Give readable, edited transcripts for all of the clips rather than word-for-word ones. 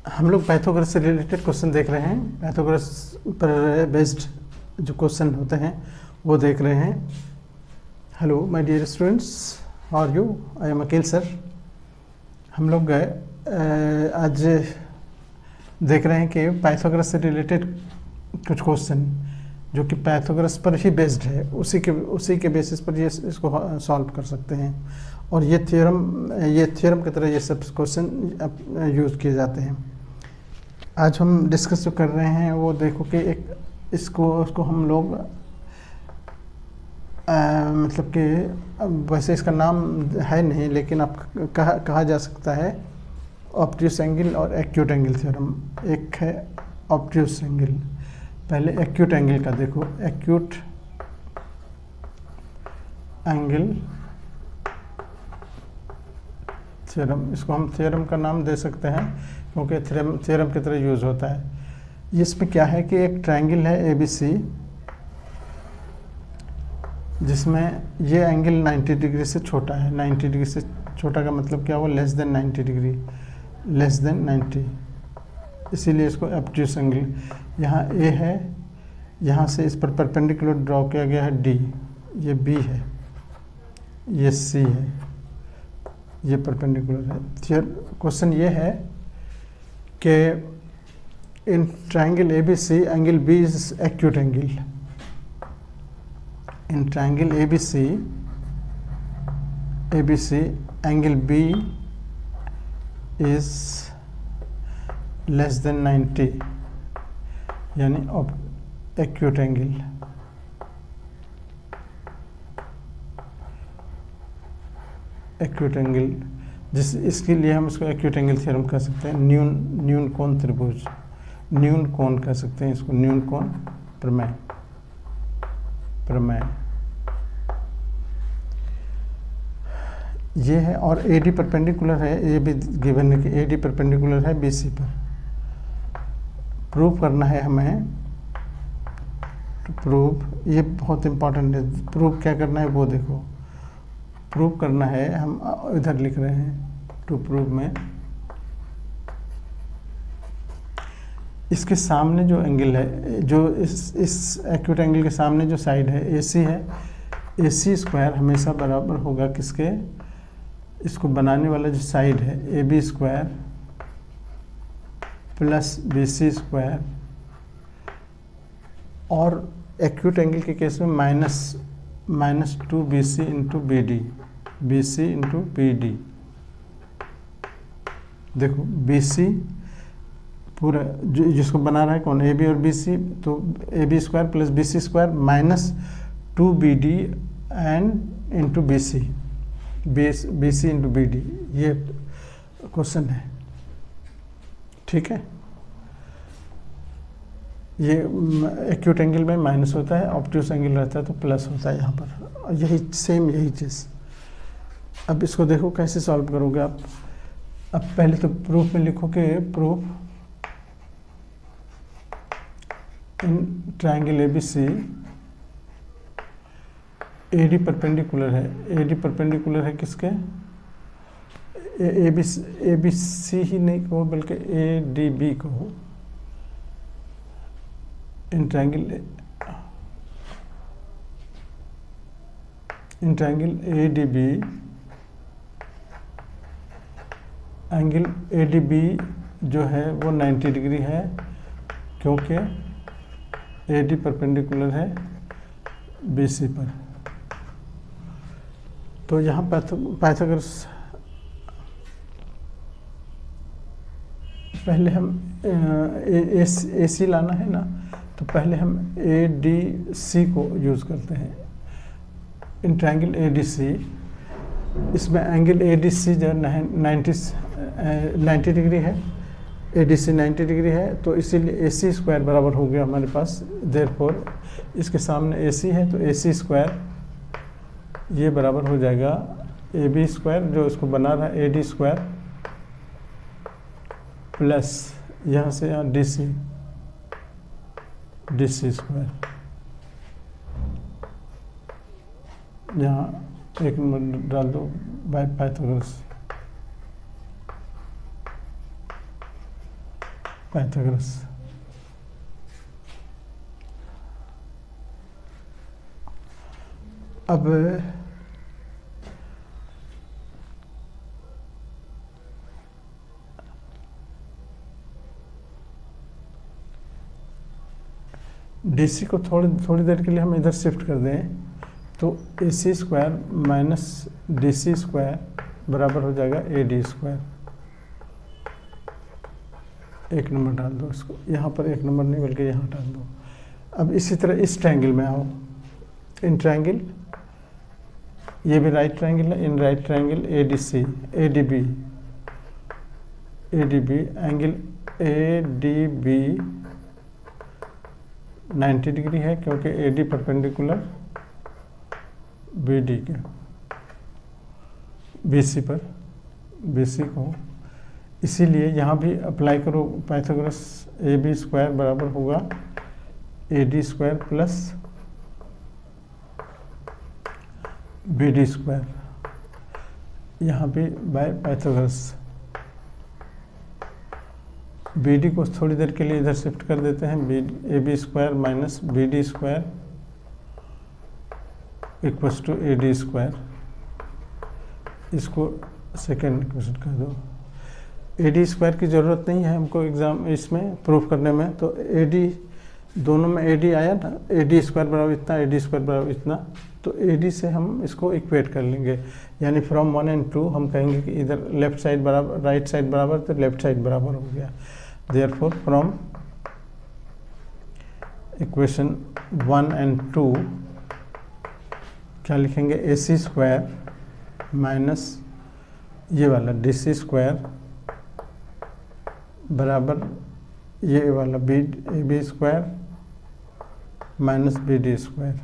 हम लोग पाइथागोरस से रिलेटेड क्वेश्चन देख रहे हैं। पाइथागोरस पर बेस्ड जो क्वेश्चन होते हैं वो देख रहे हैं। Hello my dear students, how are you? I am Akeel sir. हम लोग आज देख रहे हैं कि पाइथागोरस से रिलेटेड कुछ क्वेश्चन जो कि पाइथागोरस पर ही बेस्ड है, उसी के बेसिस पर ये इसको सॉल्व कर सकते हैं। और ये थ्योरम की तरह ये सब क्वेश्चन यूज़ किए जाते हैं। आज हम डिस्कस जो कर रहे हैं वो देखो कि एक उसको हम लोग मतलब कि वैसे इसका नाम है नहीं, लेकिन आप कहा जा सकता है ऑब्ट्यूस एंगल और एक्यूट एंगल थ्योरम। एक है ऑब्ट्यूस एंगल, पहले एक्यूट एंगल का देखो। एक्यूट एंगल थ्योरम, इसको हम थ्योरम का नाम दे सकते हैं क्योंकि थ्योरम की तरह यूज़ होता है। इसमें क्या है कि एक ट्रायंगल है ABC, जिसमें ये एंगल 90 डिग्री से छोटा है। 90 डिग्री से छोटा का मतलब क्या हुआ? Less than 90 degree, less than 90, इसीलिए इसको ऑब्ट्यूस एंगल। यहाँ A है, यहाँ से इस पर परपेंडिकुलर ड्रॉ किया गया है D, ये B है, ये C है, ये परपेंडिकुलर है। क्वेश्चन ये है कि in triangle ABC angle B is acute angle. In triangle ABC angle B is less than 90, यानी एक्यूट एंगल। एक्यूट एंगल इसके लिए हम इसको एक्यूट एंगल थ्योरम कह सकते हैं। न्यून कोण त्रिभुज, न्यून कोण कह सकते हैं इसको, न्यून कोण प्रमेय। ये है, और AD परपेंडिकुलर है, ये भी गिवन है कि AD परपेंडिकुलर है BC पर। प्रूव करना है हमें, तो प्रूव, ये बहुत इंपॉर्टेंट है। प्रूव क्या करना है वो देखो। प्रूव करना है, हम इधर लिख रहे हैं टू प्रूव में इसके सामने जो एंगल है, जो इस एक्यूट एंगल के सामने जो साइड है AC है, AC स्क्वायर हमेशा बराबर होगा किसके? इसको बनाने वाला जो साइड है AB square plus BC square, और एक्यूट एंगल के केस में minus 2BC into BD, BC into BD। देखो BC पूरा जिसको बना रहा है कौन? AB और BC, तो AB square plus BC square minus 2BD and into BC, BC into BD, ये क्वेश्चन है। ठीक है, ये एक्यूट एंगल में माइनस होता है, ऑब्ट्यूस एंगल रहता है तो प्लस होता है यहाँ पर। यही चीज़। अब इसको देखो कैसे सॉल्व करोगे आप। अब पहले तो प्रूफ में लिखो कि proof in triangle ABC AD perpendicular है। AD परपेंडिकुलर है किसके? ABC ही नहीं कहो बल्कि ADB कहो। In triangle ADB angle ADB जो है वो 90 डिग्री है, क्योंकि AD परपेंडिकुलर है BC पर। तो यहाँ पाइथागोरस, पहले हम AC लाना है ना, तो पहले हम ADC को यूज़ करते हैं। इन ट्रायंगल ADC, इसमें एंगल ADC जो 90 डिग्री है, ADC 90 डिग्री है, तो इसीलिए AC स्क्वायर बराबर हो गया हमारे पास। देयरफॉर इसके सामने AC है तो AC स्क्वायर ये बराबर हो जाएगा AB स्क्वायर, जो इसको बना रहा है AD स्क्वायर, प्लस यहाँ से यहाँ DC स्क्वायर। यहाँ एक नंबर डाल दो बाय पाइथागोरस। पाइथागोरस। अब DC को थोड़ी देर के लिए हम इधर शिफ्ट कर दें तो AC square minus DC square बराबर हो जाएगा AD स्क्वायर। एक नंबर डाल दो इसको, यहाँ पर एक नंबर नहीं बल्कि यहाँ डाल दो। अब इसी तरह इस ट्रायंगल में आओ, इन ट्रायंगल, ये भी राइट ट्रायंगल है, in right triangle ADC ADB angle ADB 90 degree है क्योंकि AD परपेंडिकुलर BD के BC को, इसीलिए यहाँ भी अप्लाई करो पाइथागोरस। AB स्क्वायर बराबर होगा AD square plus BD square, यहाँ भी बाय पाइथागोरस। BD को थोड़ी देर के लिए इधर शिफ्ट कर देते हैं, AB square minus BD square equals to AD square. इसको सेकेंड इक्वेशन कर दो। AD स्क्वायर की ज़रूरत नहीं है हमको एग्जाम इसमें प्रूफ करने में, तो AD दोनों में AD आया ना, AD स्क्वायर बराबर इतना, AD स्क्वायर बराबर इतना, तो AD से हम इसको इक्वेट कर लेंगे। यानी फ्रॉम 1 and 2 हम कहेंगे कि इधर लेफ्ट साइड बराबर राइट साइड बराबर, तो लेफ्ट साइड बराबर हो गया। Therefore from इक्वेशन 1 and 2 क्या लिखेंगे, AC स्क्वायर माइनस ये वाला DC स्क्वायर बराबर ये वाला AB square minus BD square.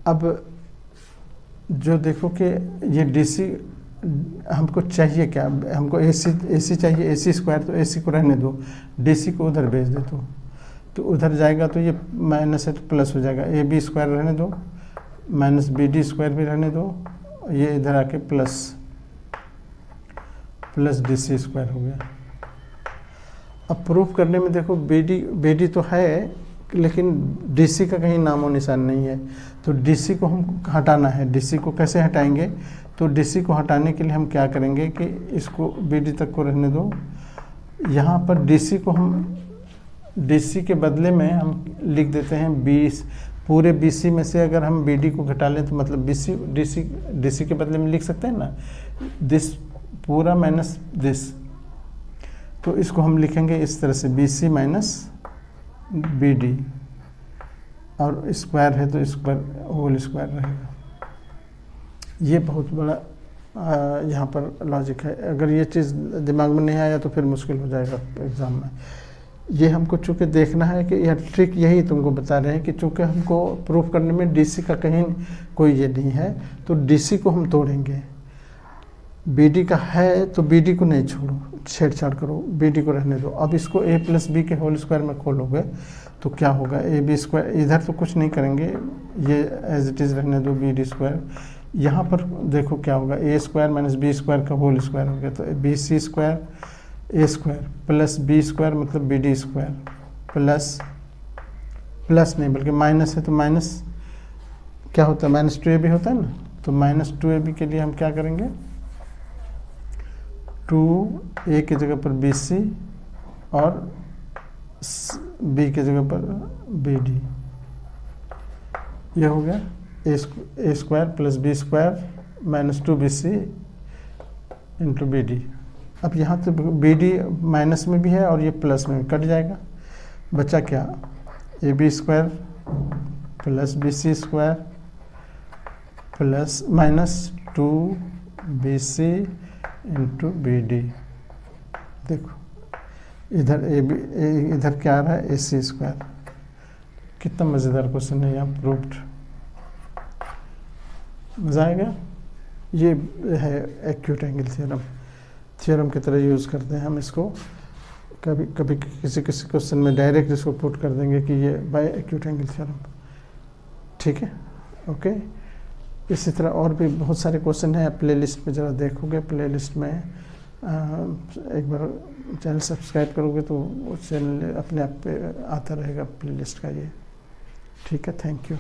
अब जो देखो कि ये DC हमको चाहिए क्या, हमको AC चाहिए, AC स्क्वायर, तो AC को रहने दो, DC को उधर भेज दे तो उधर जाएगा तो ये माइनस है तो प्लस हो जाएगा। AB स्क्वायर रहने दो माइनस BD स्क्वायर भी रहने दो, ये इधर आके प्लस DC स्क्वायर हो गया। अब प्रूफ करने में देखो BD तो है लेकिन DC का कहीं नामो निशान नहीं है, तो DC को हम हटाना है। DC को कैसे हटाएंगे, तो DC को हटाने के लिए हम क्या करेंगे कि इसको BD तक को रहने दो, यहाँ पर DC को हम DC के बदले में हम लिख देते हैं 20। पूरे BC में से अगर हम BD को घटा लें तो मतलब DC के बदले में लिख सकते हैं ना, दिस पूरा माइनस दिस, तो इसको हम लिखेंगे इस तरह से BC माइनस BD, और स्क्वायर है तो स्क्वायर होल स्क्वायर रहेगा। ये बहुत बड़ा यहाँ पर लॉजिक है। अगर ये चीज़ दिमाग में नहीं आया तो फिर मुश्किल हो जाएगा एग्ज़ाम में। ये हमको चूँकि देखना है कि यह ट्रिक यही तुमको बता रहे हैं कि चूँकि हमको प्रूफ करने में DC का कहीं कोई ये नहीं है, तो DC को हम तोड़ेंगे। BD का है तो BD को नहीं छोड़ो, छेड़छाड़ करो, BD को रहने दो। अब इसको A प्लस B के होल स्क्वायर में खोलोगे तो क्या होगा, AB स्क्वायर, इधर तो कुछ नहीं करेंगे, ये एज इट इज़ रहने दो BD स्क्वायर। यहाँ पर देखो क्या होगा, A square minus B square का होल स्क्वायर हो गया, तो BC square A square plus B square मतलब BD स्क्वायर प्लस नहीं बल्कि माइनस है तो माइनस क्या होता है, माइनस 2AB होता है ना, तो माइनस 2AB के लिए हम क्या करेंगे, 2A की जगह पर BC और B की जगह पर BD, ये हो गया A square plus B square minus 2BC into BD। अब यहाँ तो BD माइनस में भी है और ये प्लस में भी कट जाएगा, बचा क्या, AB square plus BC square plus minus 2BC into BD। देखो इधर क्या आ रहा है, AC स्क्वायर। कितना मज़ेदार क्वेश्चन है, यहाँ प्रूव्ड, मज़ा आएगा। ये है एक्यूट एंगल थ्योरम की तरह यूज़ करते हैं हम इसको। कभी कभी किसी क्वेश्चन में डायरेक्ट इसको पुट कर देंगे कि ये बाय एक्यूट एंगल थ्योरम। ठीक है, ओके। इसी तरह और भी बहुत सारे क्वेश्चन हैं। प्लेलिस्ट में ज़रा देखोगे, प्लेलिस्ट में एक बार चैनल सब्सक्राइब करोगे तो वो चैनल अपने आप पे आता रहेगा प्लेलिस्ट का ये। ठीक है, थैंक यू।